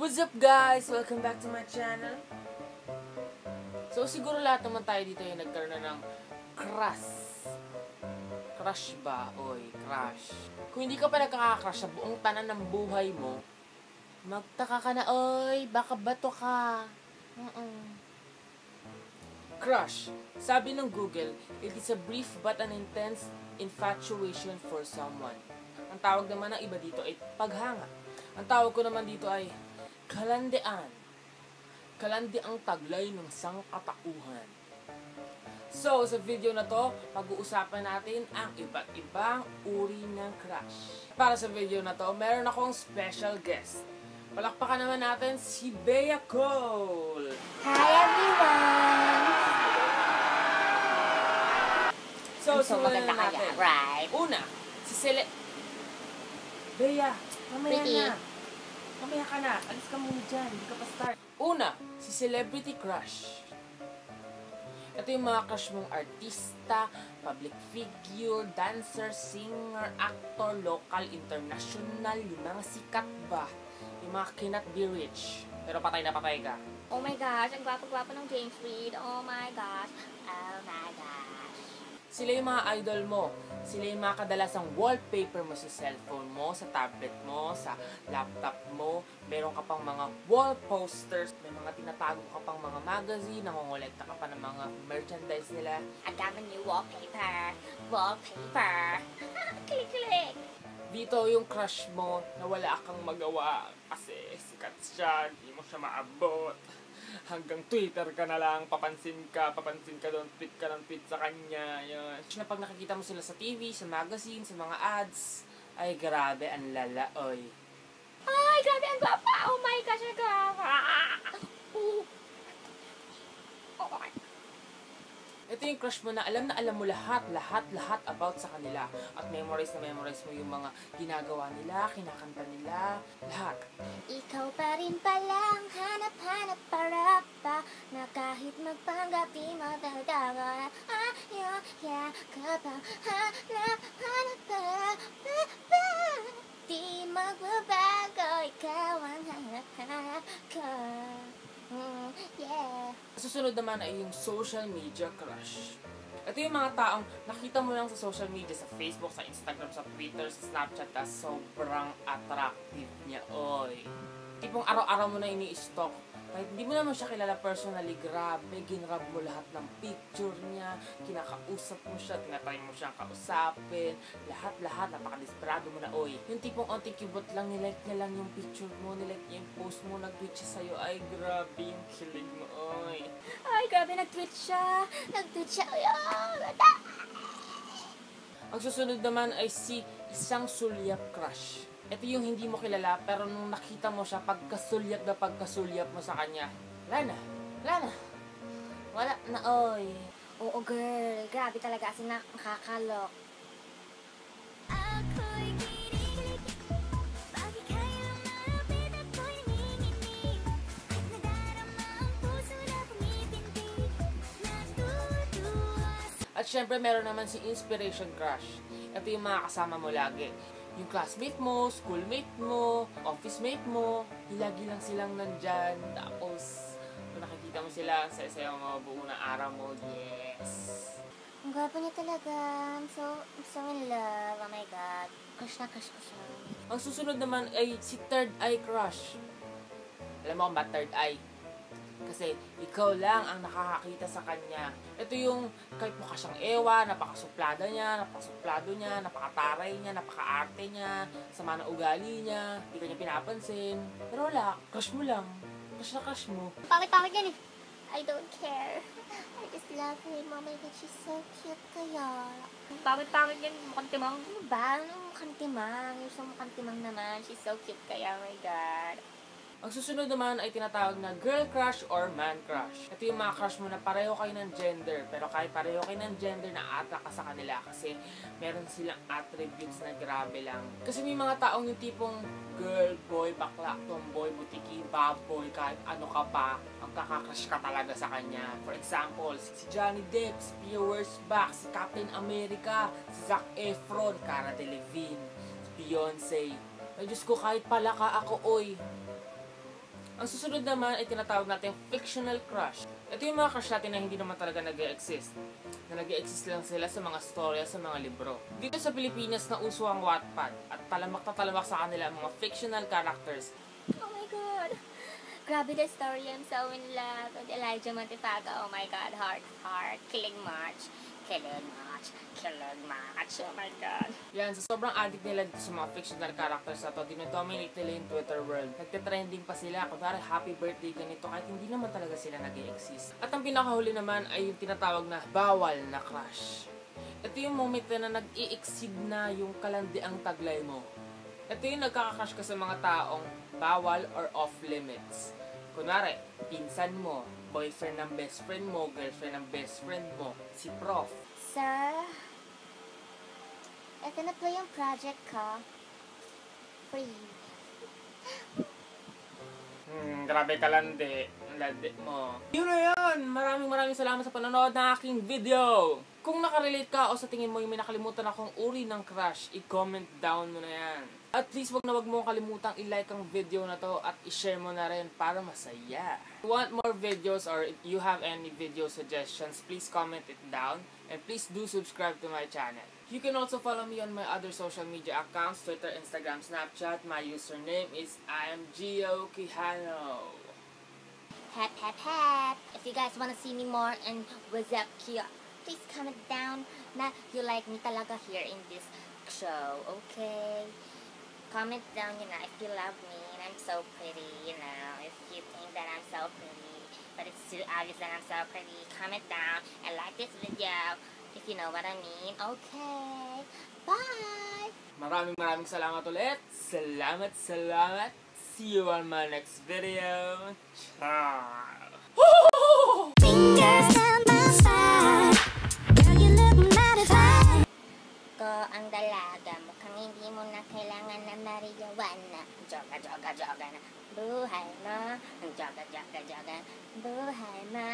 What's up guys? Welcome back to my channel. So siguro lahat naman tayo dito yung nagkaroon na ng crush ba? Oy, crush. Kung hindi ka pa nagkaka-crush sa buong tanan ng buhay mo, magtaka ka na, oy, baka bato ka. Crush. Sabi ng Google, it is a brief but an intense infatuation for someone. Ang tawag naman ng iba dito ay paghanga. Ang tawag ko naman dito ay kalandian. Kalandiang taglay ng sangkatauhan. So, sa video na to, pag-uusapan natin ang iba't ibang uri ng crush. Para sa video na to, meron akong special guest. Palakpakan naman natin si Bea Cole! Hi everyone! So maganda simulan na kaya, natin. right? Una, si Bea, mamaya Pretty. na. Mamaya ka na. Alis ka muna dyan. Hindi ka pa start. Una, si celebrity crush. Ito yung mga crush mong artista, public figure, dancer, singer, actor, local, international, yung mga sikat ba. Yung mga cannot be rich. Pero patay na patay ka. Oh my gosh, ang gwapo-gwapo ng James Reid. Oh my gosh. Oh my gosh. Sila yung mga idol mo. Sila yung mga kadalasang wallpaper mo sa cellphone mo, sa tablet mo, sa laptop mo. Meron ka pang mga wall posters. May mga tinatago ka pang mga magazine. Nangongolekta ka pa ng mga merchandise nila. I got a new wallpaper. Wallpaper. Kilig-kilig. Dito yung crush mo na wala kang magawa kasi sikat siya, hindi mo siya maabot. Hanggang Twitter ka na lang, papansin ka doon, tweet ka ng tweet sa kanya, yun. Na pag nakikita mo sila sa TV, sa magazine, sa mga ads, ay grabe, ang lalaoy. Ay, grabe, ang gwapa. Oh my gosh, ang gwapa. Oh my. Ito yung crush mo na alam mo lahat about sa kanila. At memorize mo yung mga ginagawa nila, kinakanta nila, lahat. Ikaw pa rin palang hanap-hanap para pa na kahit magpanggap di matagawa. Yeah, kapag hanap-hanap para pa di magbabago, ikaw ang hanap-hanap ko. Yeah. Susunod naman ay yung social media crush. Ito yung mga taong nakita mo lang sa social media, sa Facebook, sa Instagram, sa Twitter, sa Snapchat, na sobrang attractive niya, oy. Tipong araw-araw mo na ini-stalk. Kahit hindi mo naman siya kilala personally, grabe, ginrab mo lahat ng picture niya, kinakausap mo siya, tinatry mo siyang kausapin, lahat, napakadesperado mo na, oy. Yung tipong onting kibot lang, nilike niya lang yung picture mo, nilike niya yung post mo, nag-tweet siya sa'yo, ay grabe yung kilig mo, oy. Ay, grabe, nag-tweet siya. Ang susunod naman ay si isang sulyap crush. Ito yung hindi mo kilala, pero nung nakita mo siya, pagkasulyap mo sa kanya, wala na, oy. Oo, girl. Grabe talaga kasi nakakalok. At syempre, meron naman si inspiration crush. Ito yung mga kasama mo lagi. Yung classmate mo, schoolmate mo, office mate mo, lagi lang silang nandyan. Tapos, kung nakikita mo sila, saya-saya mo, buo na araw mo, yes! Ang gwapo niya talaga. I'm so in love. Oh my God. Crush na crush ko siya. Ang susunod naman ay si third eye crush. Alam mo kung ba third eye? Kasi ikaw lang ang nakakakita sa kanya. Ito yung kahit mukha siyang ewa, napakasuplado niya, napakataray niya, napakaarte niya, sama ng ugali niya, hindi ka niya pinapansin. Pero wala, crush mo lang. Crush na crush mo. Pangit-pangit yan eh. I don't care. I just love him. Oh my God, she's so cute kaya. Pangit-pangit yan. Mukhang timang. Ano ba? Mukhang timang. Yung sa mukhang timang naman. She's so cute kaya. Oh my God. Ang susunod naman ay tinatawag na girl crush or man crush. Ito yung mga crush mo na pareho kayo ng gender, pero kahit pareho kayo ng gender, na-attract ka sa kanila kasi meron silang attributes na grabe lang. Kasi may mga taong yung tipong girl, boy, bakla, tomboy, butiki, baboy, kahit ano ka pa, ang kakakrush ka talaga sa kanya. For example, si Johnny Depp, si Pia Wurtzbach, si Captain America, si Zac Efron, Cara Delevingne, si Beyonce. Ay Diyos ko, kahit pala ka ako, oy. Ang susunod naman ay tinatawag natin fictional crush. Ito yung mga crush natin na hindi naman talaga nag-e-exist. Na nag-e-exist lang sila sa mga storya, sa mga libro. Dito sa Pilipinas na uso ang Wattpad at talamak na talamak sa kanila ang mga fictional characters. Oh my God! Grabe the story. I'm so in love with Elijah Montefago. Oh my God, heart. Killing much. Oh my God. Yan, sa sobrang addict nila dito sa mga fictional characters na to, dinodominate nila yung Twitter world. Nagte-trending pa sila, kunwari happy birthday ganito, kahit hindi naman talaga sila nag-e-exist. At ang pinakahuli naman ay yung tinatawag na bawal na crush. Ito yung moment na nag-i-exceed na yung kalandiang taglay mo. Ito yung nagkaka-crush ka sa mga taong bawal or off limits. Kunwari, pinsan mo, boyfriend ng best friend mo, girlfriend ng best friend mo, si prof. Sir, ito na po yung project ko. Free. Grabe ka landi. Ang landi mo. Yun na yun! Maraming salamat sa panonood ng aking video! Kung nakarelate ka o sa tingin mo yung may nakalimutan akong uri ng crush, i-comment down mo na yan. At please wag mo kalimutang i-like ang video na to at i-share mo na rin para masaya. If you want more videos or if you have any video suggestions, please comment it down. And please do subscribe to my channel. You can also follow me on my other social media accounts, Twitter, Instagram, Snapchat. My username is IamGio Quijano. Hat. If you guys wanna see me more and what's up here, please comment down na you like me talaga here in this show, okay? Comment down, if you love me and I'm so pretty, if you think that I'm so pretty, but it's too obvious that I'm so pretty, comment down and like this video, if you know what I mean, okay? Bye! Maraming salamat ulit. Salamat. See you on my next video. Ciao! Fingers down my side, girl, you look mighty fine. Ko ang dalaga, mukhang hindi mo na kailangan na mariyawan na. Joga na. Buhay mo. Joga. Buhay mo.